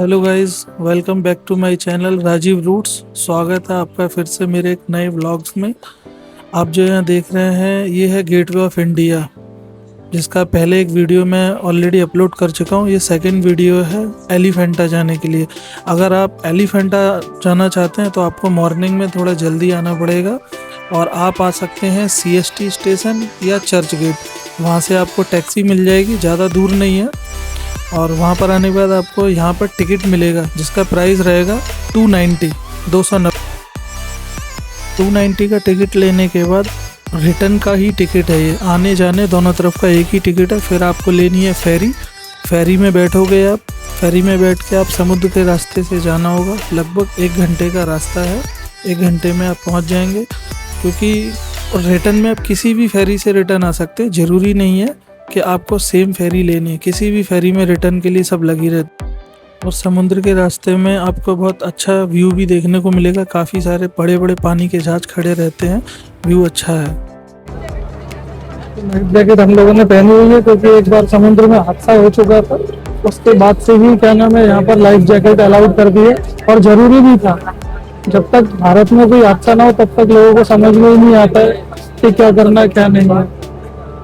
Hello guys, welcome back to my channel Rajeev roots. स्वागत है आपका फिर से मेरे एक नए व्लॉग्स में। आप जो यहाँ देख रहे हैं ये है गेटवे ऑफ इंडिया, जिसका पहले एक वीडियो मैं ऑलरेडी अपलोड कर चुका हूँ। ये सेकंड वीडियो है एलिफेंटा जाने के लिए। अगर आप एलिफेंटा जाना चाहते हैं तो आपको मॉर्निंग में थोड़ा जल्दी आना पड़ेगा और आप आ सकते हैं CST स्टेशन या चर्च गेट। वहाँ से आपको टैक्सी मिल जाएगी, ज़्यादा दूर नहीं है। और वहाँ पर आने के बाद आपको यहाँ पर टिकट मिलेगा जिसका प्राइस रहेगा 290 290 का टिकट लेने के बाद रिटर्न का ही टिकट है ये। आने जाने दोनों तरफ का एक ही टिकट है। फिर आपको लेनी है फेरी में बैठोगे आप। फेरी में बैठ के आप समुद्र के रास्ते से जाना होगा। लगभग 1 घंटे का रास्ता है। 1 घंटे में आप पहुँच जाएंगे, क्योंकि रिटर्न में आप किसी भी फेरी से रिटर्न आ सकते हैं। ज़रूरी नहीं है कि आपको सेम फेरी लेनी है, किसी भी फेरी में रिटर्न के लिए सब लगी रहती है। और समुद्र के रास्ते में आपको बहुत अच्छा व्यू भी देखने को मिलेगा। काफ़ी सारे बड़े बड़े पानी के जहाज खड़े रहते हैं, व्यू अच्छा है। लाइफ जैकेट हम लोगों ने पहनी हुई है, क्योंकि एक बार समुद्र में हादसा हो चुका था। उसके बाद से ही क्या नाम है, यहाँ पर लाइफ जैकेट अलाउड कर दी है और जरूरी भी था। जब तक भारत में कोई हादसा ना हो तब तक लोगों को समझ में ही नहीं आता है कि क्या करना है क्या नहीं है।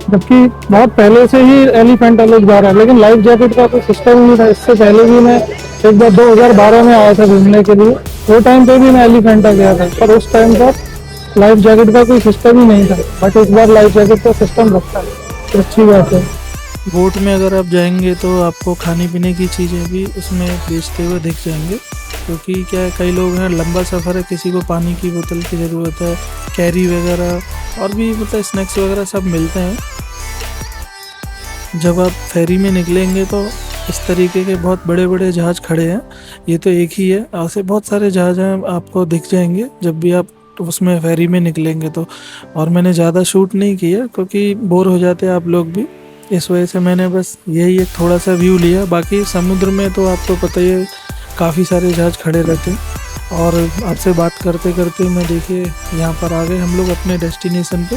जबकि बहुत पहले से ही एलिफेंटा लोग जा रहा है, लेकिन लाइफ जैकेट का कोई सिस्टम नहीं था। इससे पहले भी मैं एक बार 2012 में आया था घूमने के लिए। वो टाइम पे भी मैं एलिफेंटा गया था, पर उस टाइम पर लाइफ जैकेट का कोई सिस्टम ही नहीं था। बट इस बार लाइफ जैकेट का सिस्टम रखा है, तो अच्छी बात है। बोट में अगर आप जाएंगे तो आपको खाने पीने की चीज़ें भी उसमें बेचते हुए दिख जाएंगे, क्योंकि क्या है, कई लोग हैं, लंबा सफ़र है, किसी को पानी की बोतल की ज़रूरत है, कैरी वगैरह और भी मतलब स्नैक्स वगैरह सब मिलते हैं। जब आप फेरी में निकलेंगे तो इस तरीके के बहुत बड़े बड़े जहाज़ खड़े हैं। ये तो एक ही है, ऐसे बहुत सारे जहाज़ हैं, आपको दिख जाएंगे जब भी आप उसमें फेरी में निकलेंगे तो। और मैंने ज़्यादा शूट नहीं किया क्योंकि बोर हो जाते हैं आप लोग भी, इस वजह से मैंने बस यही एक थोड़ा सा व्यू लिया। बाकी समुद्र में तो आपको पता ही है, काफ़ी सारे जहाज़ खड़े रहते हैं। और आपसे बात करते करते मैं देखिए यहाँ पर आ गए हम लोग अपने डेस्टिनेशन पे,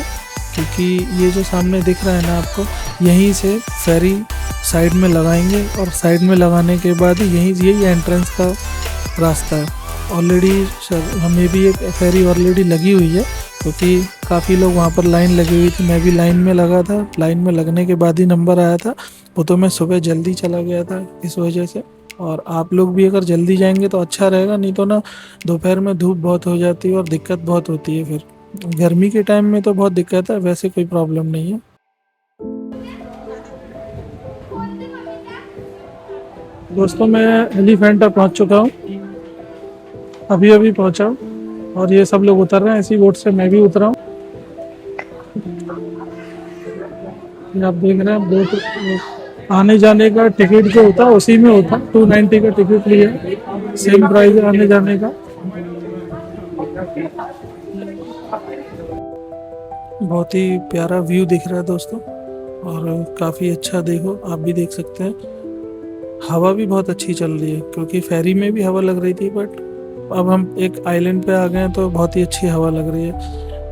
क्योंकि ये जो सामने दिख रहा है ना आपको, यहीं से फेरी साइड में लगाएंगे और साइड में लगाने के बाद यही एंट्रेंस का रास्ता है। ऑलरेडी हमें भी एक फेरी ऑलरेडी लगी हुई है, क्योंकि काफ़ी लोग वहाँ पर लाइन लगी हुई थी। मैं भी लाइन में लगा था। लाइन में लगने के बाद ही नंबर आया था। वो तो मैं सुबह जल्दी चला गया था इस वजह से। और आप लोग भी अगर जल्दी जाएंगे तो अच्छा रहेगा, नहीं तो ना दोपहर में धूप बहुत हो जाती है और दिक्कत बहुत होती है। फिर गर्मी के टाइम में तो बहुत दिक्कत है, वैसे कोई प्रॉब्लम नहीं है। दोस्तों, मैं एलिफेंटा पहुंच चुका हूँ, अभी पहुंचा हूँ। और ये सब लोग उतर रहे हैं, इसी बोट से मैं भी उतरा हूँ। आप देख रहे हैं बोट आने जाने का टिकट जो होता है उसी में होता है। 290 का टिकट लिया, सेम प्राइस है आने जाने का। बहुत ही प्यारा व्यू दिख रहा है दोस्तों, और काफ़ी अच्छा, देखो आप भी देख सकते हैं। हवा भी बहुत अच्छी चल रही है, क्योंकि फेरी में भी हवा लग रही थी, बट अब हम एक आइलैंड पे आ गए हैं तो बहुत ही अच्छी हवा लग रही है।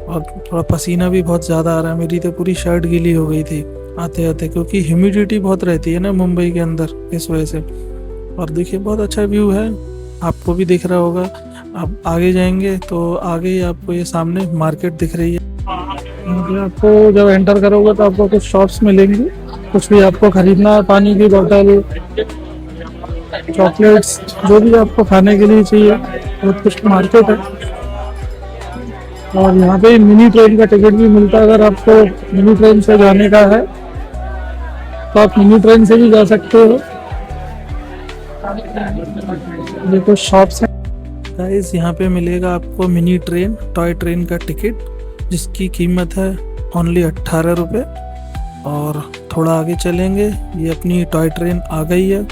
और थोड़ा पसीना भी बहुत ज़्यादा आ रहा है। मेरी तो पूरी शर्ट गीली हो गई थी आते आते, क्योंकि ह्यूमिडिटी बहुत रहती है ना मुंबई के अंदर, इस वजह से। और देखिए बहुत अच्छा व्यू है, आपको भी दिख रहा होगा। आप आगे जाएंगे तो आगे ही आपको ये सामने मार्केट दिख रही है। आपको जब एंटर करोगे तो आपको कुछ शॉप्स मिलेंगी। कुछ भी आपको खरीदना है, पानी की बोतल, चॉकलेट्स, जो भी आपको खाने के लिए चाहिए, बहुत कुछ मार्केट है। और यहाँ पे मिनी ट्रेन का टिकट भी मिलता है। अगर आपको मिनी ट्रेन से जाने का है तो आप मिनी ट्रेन से भी जा सकते हो। ये कुछ शॉप्स हैं। गाइस, यहाँ पे मिलेगा आपको मिनी ट्रेन, टॉय ट्रेन का टिकट, जिसकी कीमत है ओनली 18 रुपये। और थोड़ा आगे चलेंगे, ये अपनी टॉय ट्रेन आ गई है।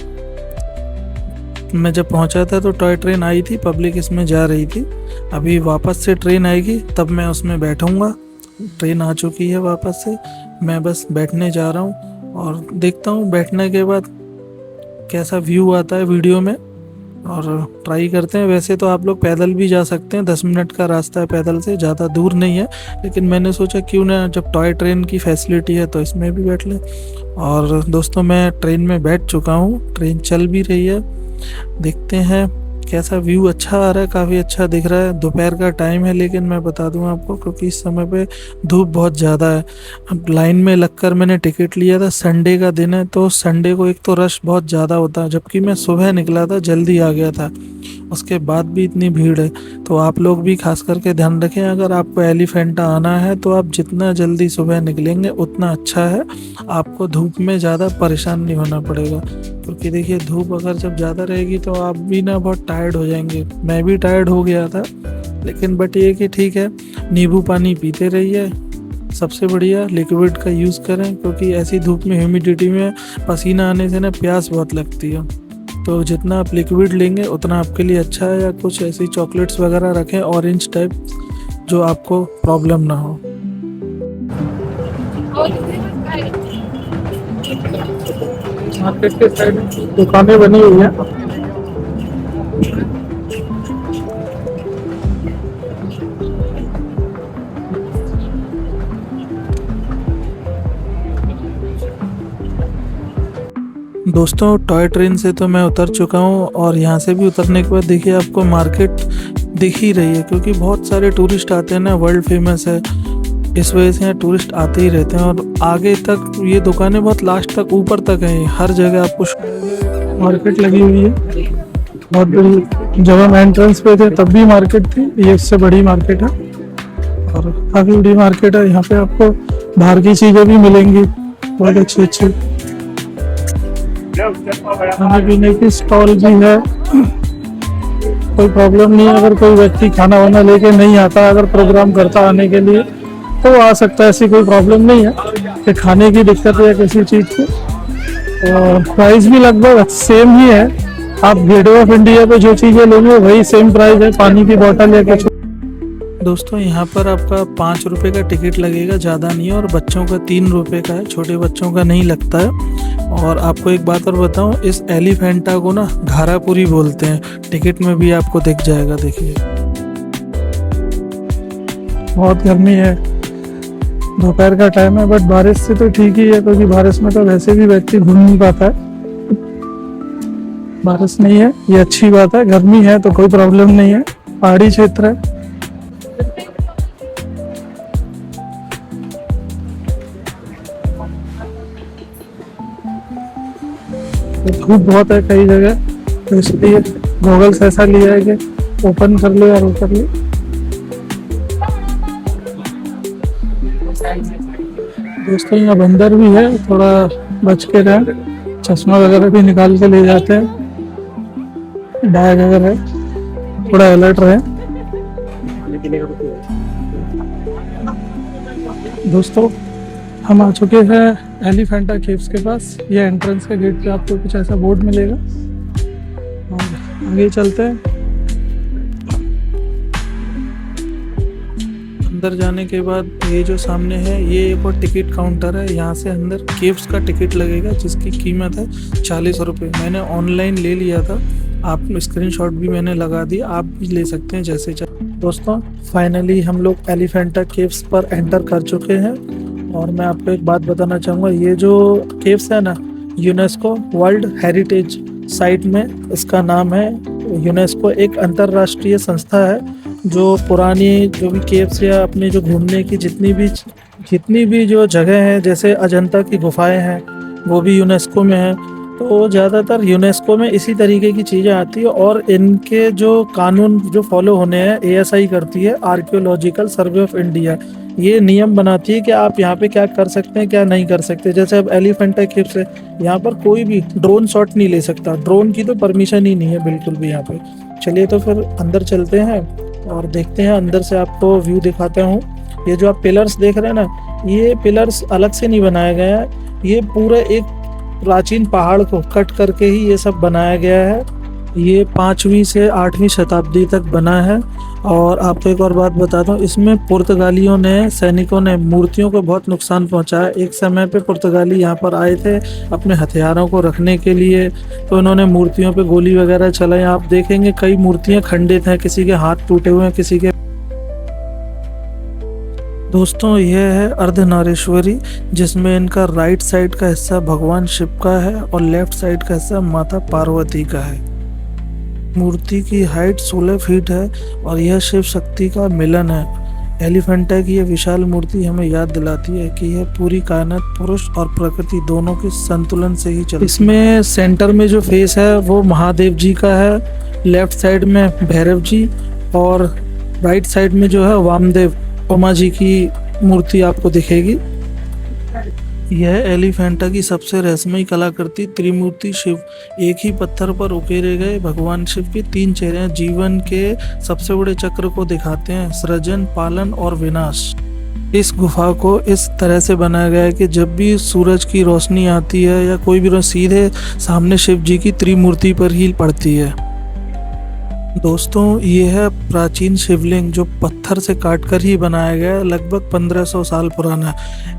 मैं जब पहुंचा था तो टॉय ट्रेन आई थी, पब्लिक इसमें जा रही थी। अभी वापस से ट्रेन आएगी तब मैं उसमें बैठूंगा। ट्रेन आ चुकी है वापस से, मैं बस बैठने जा रहा हूँ और देखता हूँ बैठने के बाद कैसा व्यू आता है वीडियो में, और ट्राई करते हैं। वैसे तो आप लोग पैदल भी जा सकते हैं, 10 मिनट का रास्ता है पैदल से, ज़्यादा दूर नहीं है। लेकिन मैंने सोचा क्यों ना, जब टॉय ट्रेन की फैसिलिटी है तो इसमें भी बैठ लें। और दोस्तों, मैं ट्रेन में बैठ चुका हूँ, ट्रेन चल भी रही है। देखते हैं कैसा व्यू। अच्छा आ रहा है, काफ़ी अच्छा दिख रहा है। दोपहर का टाइम है, लेकिन मैं बता दूं आपको, क्योंकि इस समय पे धूप बहुत ज़्यादा है। अब लाइन में लगकर मैंने टिकट लिया था, संडे का दिन है, तो संडे को एक तो रश बहुत ज़्यादा होता है, जबकि मैं सुबह निकला था, जल्दी आ गया था, उसके बाद भी इतनी भीड़ है। तो आप लोग भी खास करके ध्यान रखें, अगर आपको एलिफेंटा आना है तो आप जितना जल्दी सुबह निकलेंगे उतना अच्छा है। आपको धूप में ज़्यादा परेशान नहीं होना पड़ेगा, क्योंकि देखिए धूप अगर जब ज़्यादा रहेगी तो आप भी ना बहुत टायर्ड हो जाएंगे। मैं भी टायर्ड हो गया था, लेकिन बट ये कि ठीक है, नींबू पानी पीते रहिए, सबसे बढ़िया लिक्विड का यूज़ करें, क्योंकि ऐसी धूप में ह्यूमिडिटी में पसीना आने से ना प्यास बहुत लगती है। तो जितना आप लिक्विड लेंगे उतना आपके लिए अच्छा है। या कुछ ऐसी चॉकलेट्स वगैरह रखें ऑरेंज टाइप, जो आपको प्रॉब्लम ना हो। मार्केट के साइड दुकानें बनी हुई है। दोस्तों, टॉय ट्रेन से तो मैं उतर चुका हूँ, और यहाँ से भी उतरने के बाद देखिए आपको मार्केट दिख ही रही है, क्योंकि बहुत सारे टूरिस्ट आते हैं ना, वर्ल्ड फेमस है, इस वजह से यहाँ टूरिस्ट आते ही रहते हैं। और आगे तक ये दुकानें बहुत लास्ट तक ऊपर तक हैं, हर जगह आपको मार्केट लगी हुई है बहुत बड़ी। जब हम एंट्रेंस पे थे तब भी मार्केट थी, ये इससे बड़ी मार्केट है और काफी बड़ी मार्केट है। यहाँ पे आपको बाहर की चीजें भी मिलेंगी, बहुत अच्छी अच्छी खाने पीने की स्टॉल भी है। कोई प्रॉब्लम नहीं है, अगर कोई व्यक्ति खाना वाना लेके नहीं आता, अगर प्रोग्राम करता आने के लिए, तो वो आ सकता है, ऐसी कोई प्रॉब्लम नहीं है कि खाने की दिक्कत है या किसी चीज़ की। और प्राइस भी लगभग सेम ही है। आप गेटवे ऑफ इंडिया पे जो चीज़ें लेंगे वही सेम प्राइस है, पानी की बोतल या कुछ। दोस्तों, यहाँ पर आपका 5 रुपये का टिकट लगेगा, ज़्यादा नहीं है, और बच्चों का 3 रुपये का है, छोटे बच्चों का नहीं लगता है। और आपको एक बात और बताऊँ, इस एलिफेंटा को ना घारापुरी बोलते हैं, टिकट में भी आपको दिख जाएगा। देखिए बहुत गर्मी है, दोपहर का टाइम है, बट बारिश से तो ठीक ही है, क्योंकि बारिश में तो वैसे भी व्यक्ति घूम नहीं पाता है। बारिश नहीं है, ये अच्छी बात है। गर्मी है तो कोई प्रॉब्लम नहीं है, पहाड़ी क्षेत्र है। धूप बहुत है कई जगह, तो इसलिए गॉगल्स ऐसा लिया है कि ओपन कर ले और उतर ले। दोस्तों, यहाँ बंदर भी है, थोड़ा बच के रहे, चश्मा वगैरह भी निकाल के ले जाते हैं, बैग अगर है, थोड़ा अलर्ट रहे। दोस्तों, हम आ चुके हैं एलिफेंटा केव्स के पास। ये एंट्रेंस के गेट पे आपको कुछ ऐसा बोर्ड मिलेगा, और आगे चलते हैं। अंदर जाने के बाद ये जो सामने है, ये एक और टिकट काउंटर है। यहाँ से अंदर केव्स का टिकट लगेगा, जिसकी कीमत है 40 रुपये। मैंने ऑनलाइन ले लिया था, आप स्क्रीनशॉट भी मैंने लगा दिया, आप भी ले सकते हैं जैसे चाहे। दोस्तों, फाइनली हम लोग एलिफेंटा केव्स पर एंटर कर चुके हैं, और मैं आपको एक बात बताना चाहूँगा, ये जो केव्स है ना, यूनेस्को वर्ल्ड हेरिटेज साइट में इसका नाम है। यूनेस्को एक अंतर्राष्ट्रीय संस्था है जो पुरानी जो भी केव्स या अपने जो घूमने की जितनी भी जो जगह है, जैसे अजंता की गुफाएं हैं, वो भी यूनेस्को में है। तो ज़्यादातर यूनेस्को में इसी तरीके की चीज़ें आती है, और इनके जो कानून जो फॉलो होने हैं ASI करती है, आर्कियोलॉजिकल सर्वे ऑफ इंडिया। ये नियम बनाती है कि आप यहाँ पे क्या कर सकते हैं, क्या नहीं कर सकते। जैसे अब एलिफेंटा केव्स है, यहाँ पर कोई भी ड्रोन शॉट नहीं ले सकता, ड्रोन की तो परमिशन ही नहीं है बिल्कुल भी यहाँ पे। चलिए तो फिर अंदर चलते हैं और देखते हैं, अंदर से आपको व्यू दिखाता हूँ। ये जो आप पिलर्स देख रहे हैं ना, ये पिलर्स अलग से नहीं बनाया गया है, ये पूरा एक प्राचीन पहाड़ को कट करके ही ये सब बनाया गया है। ये 5वीं से 8वीं शताब्दी तक बना है। और आपको एक और बात बता दूं, इसमें पुर्तगालियों ने, सैनिकों ने मूर्तियों को बहुत नुकसान पहुंचाया। एक समय पे पुर्तगाली यहाँ पर आए थे अपने हथियारों को रखने के लिए, तो इन्होंने मूर्तियों पे गोली वगैरह चलाई। आप देखेंगे कई मूर्तियां खंडित हैं, किसी के हाथ टूटे हुए हैं, किसी के। दोस्तों, यह है अर्धनारीश्वरी, जिसमें इनका राइट साइड का हिस्सा भगवान शिव का है और लेफ्ट साइड का हिस्सा माता पार्वती का है। मूर्ति की हाइट 16 फीट है और यह शिव शक्ति का मिलन है। एलिफेंटा की यह विशाल मूर्ति हमें याद दिलाती है कि यह पूरी कायनात पुरुष और प्रकृति दोनों के संतुलन से ही चलती है। इसमें सेंटर में जो फेस है वो महादेव जी का है, लेफ्ट साइड में भैरव जी और राइट साइड में जो है वामदेव उमा जी की मूर्ति आपको दिखेगी। यह एलिफेंटा की सबसे रहस्यमयी कलाकृति त्रिमूर्ति शिव, एक ही पत्थर पर उकेरे गए भगवान शिव के 3 चेहरे जीवन के सबसे बड़े चक्र को दिखाते हैं, सृजन, पालन और विनाश। इस गुफा को इस तरह से बनाया गया है कि जब भी सूरज की रोशनी आती है या कोई भी रोशनी सीधे सामने शिव जी की त्रिमूर्ति पर ही पड़ती है। दोस्तों, ये है प्राचीन शिवलिंग जो पत्थर से काटकर ही बनाया गया है, लगभग 1500 साल पुराना।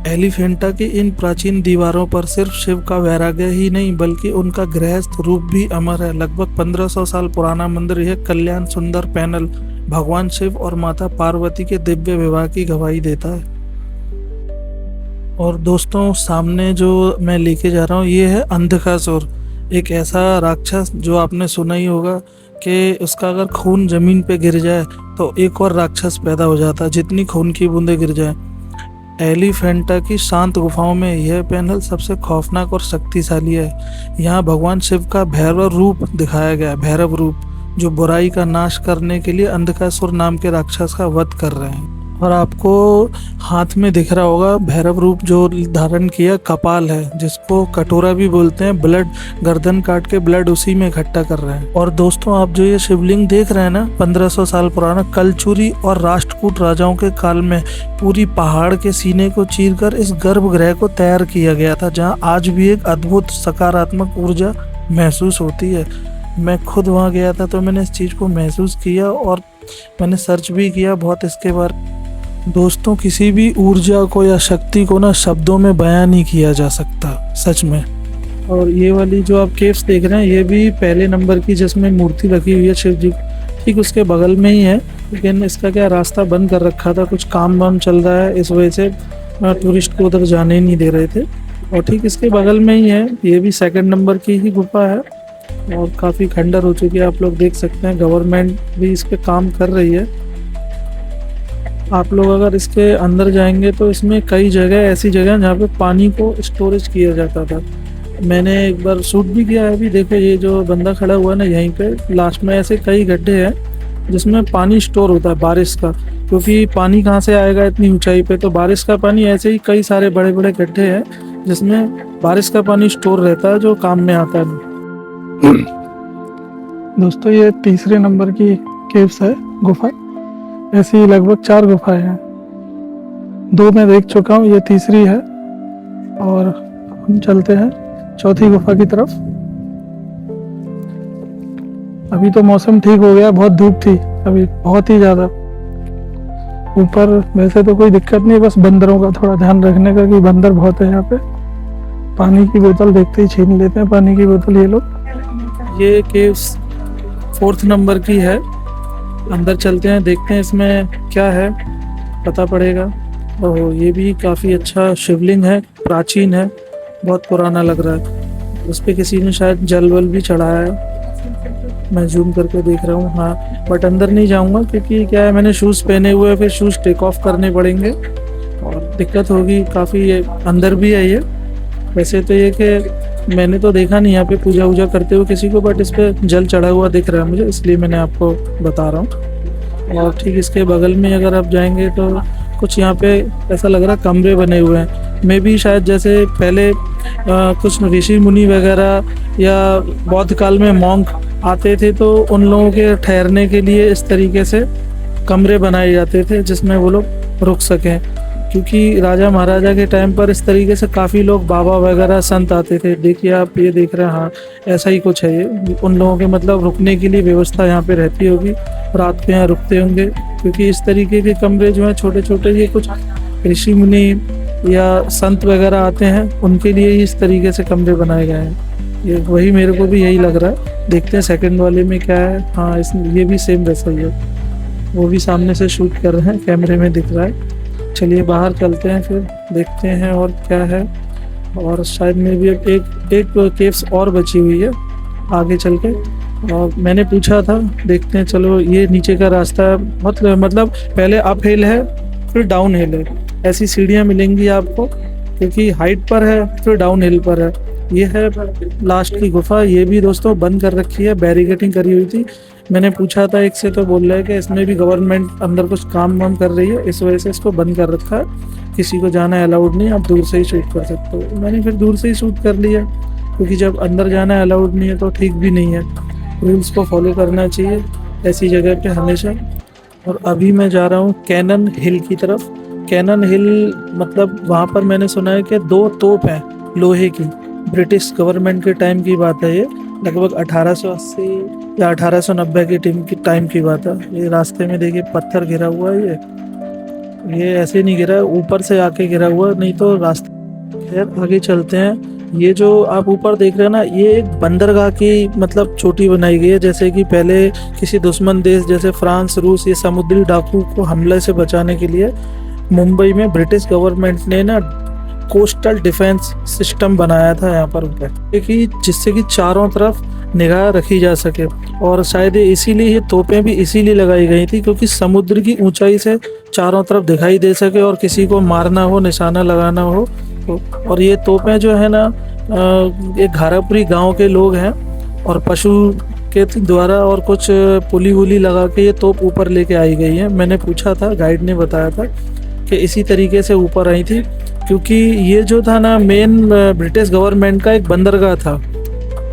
एलिफेंटा की इन प्राचीन दीवारों पर सिर्फ शिव का वैराग्य ही नहीं बल्कि उनका गृहस्थ रूप भी अमर है। लगभग 1500 साल पुराना मंदिर यह कल्याण सुंदर पैनल भगवान शिव और माता पार्वती के दिव्य विवाह की गवाही देता है। और दोस्तों, सामने जो मैं लेके जा रहा हूँ ये है अंधकासुर, एक ऐसा राक्षस जो आपने सुना ही होगा कि उसका अगर खून जमीन पे गिर जाए तो एक और राक्षस पैदा हो जाता है जितनी खून की बूंदें गिर जाए। एलिफेंटा की शांत गुफाओं में यह पैनल सबसे खौफनाक और शक्तिशाली है। यहाँ भगवान शिव का भैरव रूप दिखाया गया है, भैरव रूप जो बुराई का नाश करने के लिए अंधकासुर नाम के राक्षस का वध कर रहे हैं। और आपको हाथ में दिख रहा होगा भैरव रूप जो धारण किया कपाल है, जिसको कटोरा भी बोलते हैं। ब्लड, गर्दन काट के ब्लड उसी में इकट्ठा कर रहे हैं। और दोस्तों, आप जो ये शिवलिंग देख रहे हैं ना 1500 साल पुराना, कलचुरी और राष्ट्रकूट राजाओं के काल में पूरी पहाड़ के सीने को चीरकर इस गर्भगृह को तैयार किया गया था, जहाँ आज भी एक अद्भुत सकारात्मक ऊर्जा महसूस होती है। मैं खुद वहाँ गया था तो मैंने इस चीज़ को महसूस किया और मैंने सर्च भी किया बहुत इसके बारे। दोस्तों, किसी भी ऊर्जा को या शक्ति को ना शब्दों में बयां नहीं किया जा सकता, सच में। और ये वाली जो आप केव्स देख रहे हैं ये भी पहले नंबर की जिसमें मूर्ति रखी हुई है शिव जी, ठीक उसके बगल में ही है। लेकिन इसका क्या रास्ता बंद कर रखा था, कुछ काम वाम चल रहा है, इस वजह से टूरिस्ट को उधर जाने ही नहीं दे रहे थे। और ठीक इसके बगल में ही है, ये भी 2nd नंबर की ही गुफा है और काफ़ी खंडर हो चुकी है, आप लोग देख सकते हैं। गवर्नमेंट भी इस पे काम कर रही है। आप लोग अगर इसके अंदर जाएंगे तो इसमें कई जगह ऐसी जगह जहाँ पे पानी को स्टोरेज किया जाता था। मैंने एक बार शूट भी किया है। अभी देखो ये जो बंदा खड़ा हुआ है ना, यहीं पे लास्ट में ऐसे कई गड्ढे हैं जिसमें पानी स्टोर होता है बारिश का, क्योंकि पानी कहाँ से आएगा इतनी ऊंचाई पे, तो बारिश का पानी ऐसे ही कई सारे बड़े बड़े गड्ढे हैं जिसमें बारिश का पानी स्टोर रहता है जो काम में आता है। दोस्तों, ये 3रे नंबर की केव्स है, गुफा। ऐसी लगभग 4 गुफाएं हैं, 2 मैं देख चुका हूँ, ये 3री है। और हम चलते हैं 4थी गुफा की तरफ। अभी तो मौसम ठीक हो गया, बहुत धूप थी अभी, बहुत ही ज्यादा। ऊपर वैसे तो कोई दिक्कत नहीं, बस बंदरों का थोड़ा ध्यान रखने का कि बंदर बहुत है यहाँ पे। पानी की बोतल देखते ही छीन लेते हैं, पानी की बोतल ये लोग। ये केव्स 4th नंबर की है। अंदर चलते हैं, देखते हैं इसमें क्या है, पता पड़ेगा। ओह, ये भी काफ़ी अच्छा शिवलिंग है, प्राचीन है, बहुत पुराना लग रहा है। उस पर किसी ने शायद जल वल भी चढ़ाया है, मैं जूम करके देख रहा हूँ। हाँ, बट अंदर नहीं जाऊँगा क्योंकि क्या है, मैंने शूज़ पहने हुए हैं, फिर शूज़ टेक ऑफ करने पड़ेंगे और दिक्कत होगी काफ़ी। अंदर भी है ये। वैसे तो ये कि मैंने तो देखा नहीं यहाँ पे पूजा वूजा करते हुए किसी को, बट इस पे जल चढ़ा हुआ दिख रहा है मुझे, इसलिए मैंने आपको बता रहा हूँ। और ठीक इसके बगल में अगर आप जाएंगे तो कुछ यहाँ पे ऐसा लग रहा है कमरे बने हुए हैं। मे भी शायद जैसे पहले कुछ ऋषि मुनि वगैरह या बौद्ध काल में मॉन्क आते थे तो उन लोगों के ठहरने के लिए इस तरीके से कमरे बनाए जाते थे जिसमें वो लोग रुक सकें। क्योंकि राजा महाराजा के टाइम पर इस तरीके से काफ़ी लोग बाबा वगैरह संत आते थे। देखिए आप ये देख रहे हैं, हाँ ऐसा ही कुछ है ये। उन लोगों के मतलब रुकने के लिए व्यवस्था यहाँ पे रहती होगी, रात को यहाँ रुकते होंगे। क्योंकि इस तरीके के कमरे जो हैं छोटे छोटे, ये कुछ ऋषि मुनि या संत वगैरह आते हैं उनके लिए ही इस तरीके से कमरे बनाए गए हैं। ये वही मेरे को भी यही लग रहा है। देखते हैं सेकंड वाले में क्या है। हाँ, ये भी सेम वैसा ही है, वो भी सामने से शूट कर रहे हैं, कैमरे में दिख रहा है। चलिए बाहर चलते हैं, फिर देखते हैं और क्या है। और शायद में भी एक केव्स और बची हुई है आगे चल के, और मैंने पूछा था, देखते हैं चलो, ये नीचे का रास्ता है, मतलब पहले अप हिल है फिर डाउन हिल है, ऐसी सीढ़ियाँ मिलेंगी आपको, क्योंकि हाइट पर है फिर डाउन हिल पर है। ये है लास्ट की गुफा, ये भी दोस्तों बंद कर रखी है, बैरिकेडिंग करी हुई थी। मैंने पूछा था एक से, तो बोल रहा है कि इसमें भी गवर्नमेंट अंदर कुछ काम वाम कर रही है, इस वजह से इसको बंद कर रखा है, किसी को जाना अलाउड नहीं, आप दूर से ही शूट कर सकते हो। मैंने फिर दूर से ही शूट कर लिया, क्योंकि जब अंदर जाना अलाउड नहीं है तो ठीक भी नहीं है, रूल्स को फॉलो करना चाहिए ऐसी जगह पे हमेशा। और अभी मैं जा रहा हूँ कैनन हिल की तरफ। कैनन हिल मतलब वहाँ पर मैंने सुना है कि 2 तोप हैं लोहे की, ब्रिटिश गवर्नमेंट के टाइम की बात है, ये लगभग 1880 या 1890 के टाइम की बात है। ये रास्ते में देखिए पत्थर गिरा हुआ है, ये ऐसे नहीं गिरा है, ऊपर से आके गिरा हुआ, नहीं तो रास्ते। खैर आगे चलते हैं। ये जो आप ऊपर देख रहे हैं ना, ये एक बंदरगाह की मतलब चोटी बनाई गई है, जैसे कि पहले किसी दुश्मन देश जैसे फ्रांस, रूस, ये समुद्री डाकू को हमले से बचाने के लिए मुंबई में ब्रिटिश गवर्नमेंट ने ना कोस्टल डिफेंस सिस्टम बनाया था यहाँ पर ऊपर, कि जिससे कि चारों तरफ निगाह रखी जा सके। और शायद इसीलिए ये तोपें भी इसीलिए लगाई गई थी, क्योंकि समुद्र की ऊंचाई से चारों तरफ दिखाई दे सके और किसी को मारना हो, निशाना लगाना हो तो। और ये तोपें जो है ना, एक घारापुरी गांव के लोग हैं और पशु के द्वारा और कुछ पुली वुली लगा के ये तोप ऊपर लेके आई गई है। मैंने पूछा था, गाइड ने बताया था कि इसी तरीके से ऊपर आई थी, क्योंकि ये जो था ना मेन ब्रिटिश गवर्नमेंट का एक बंदरगाह था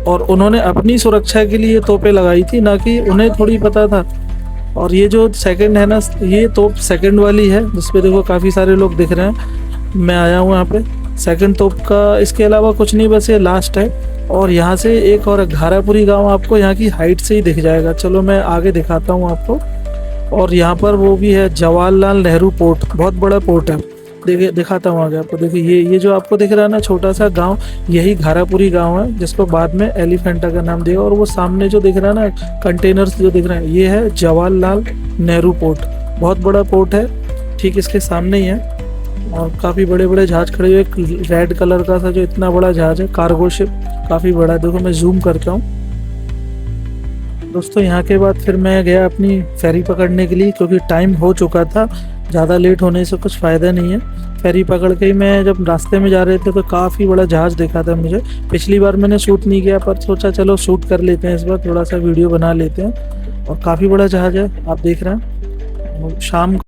और उन्होंने अपनी सुरक्षा के लिए तोपें लगाई थी, ना कि उन्हें थोड़ी पता था। और ये जो सेकंड है ना, ये तोप सेकंड वाली है, जिसपे देखो काफ़ी सारे लोग दिख रहे हैं। मैं आया हूँ यहाँ पे सेकंड तोप का, इसके अलावा कुछ नहीं, बस ये लास्ट है। और यहाँ से एक और घारापुरी गांव आपको यहाँ की हाइट से ही दिख जाएगा। चलो मैं आगे दिखाता हूँ आपको। और यहाँ पर वो भी है जवाहरलाल नेहरू पोर्ट, बहुत बड़ा पोर्ट है, देखिए दिखाता हूँ आगे आपको। देखिए ये जो आपको दिख रहा है ना छोटा सा गांव, यही घारापुरी गांव है, जिसको बाद में एलिफेंटा का नाम दिया। और वो सामने जो दिख रहा है ना कंटेनर्स जो दिख रहे हैं, ये है जवाहरलाल नेहरू पोर्ट, बहुत बड़ा पोर्ट है, ठीक इसके सामने ही है। और काफ़ी बड़े बड़े जहाज खड़े हुए, एक रेड कलर का था जो इतना बड़ा जहाज है, कार्गो शिप, काफ़ी बड़ा है। देखो मैं जूम करता हूँ दोस्तों। यहाँ के बाद फिर मैं गया अपनी फेरी पकड़ने के लिए, क्योंकि टाइम हो चुका था, ज़्यादा लेट होने से कुछ फ़ायदा नहीं है। फेरी पकड़ के ही मैं जब रास्ते में जा रहे थे तो काफ़ी बड़ा जहाज़ दिखा था मुझे। पिछली बार मैंने शूट नहीं किया, पर सोचा चलो शूट कर लेते हैं, इस बार थोड़ा सा वीडियो बना लेते हैं। और काफ़ी बड़ा जहाज़ है, आप देख रहे हैं। शाम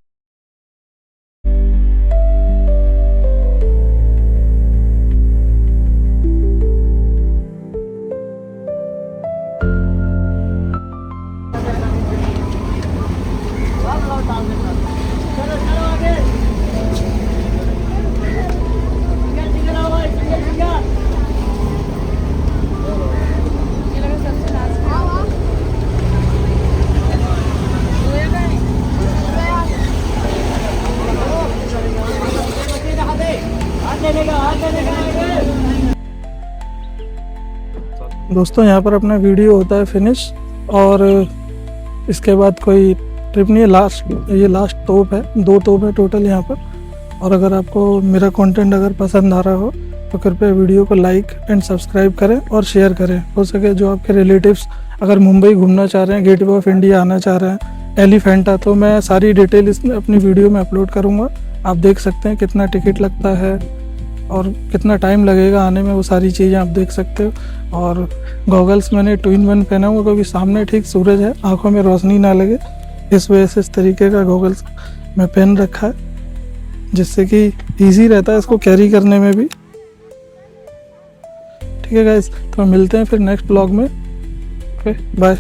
दोस्तों यहाँ पर अपना वीडियो होता है फिनिश, और इसके बाद कोई ट्रिप नहीं है। ये लास्ट तोप है, 2 तोप है टोटल यहाँ पर। और अगर आपको मेरा कंटेंट अगर पसंद आ रहा हो तो कृपया वीडियो को लाइक एंड सब्सक्राइब करें और शेयर करें। हो सके जो आपके रिलेटिव्स अगर मुंबई घूमना चाह रहे हैं, गेटवे ऑफ इंडिया आना चाह रहे हैं, एलिफेंटा, तो मैं सारी डिटेल इसमें अपनी वीडियो में अपलोड करूँगा। आप देख सकते हैं कितना टिकट लगता है और कितना टाइम लगेगा आने में, वो सारी चीज़ें आप देख सकते हो। और गॉगल्स मैंने 2-in-1 पहना हुआ, क्योंकि सामने ठीक सूरज है, आंखों में रोशनी ना लगे, इस वजह से इस तरीके का गॉगल्स मैं पहन रखा है, जिससे कि इजी रहता है इसको कैरी करने में भी। ठीक है गाइस, तो मिलते हैं फिर नेक्स्ट ब्लॉग में। Okay bye.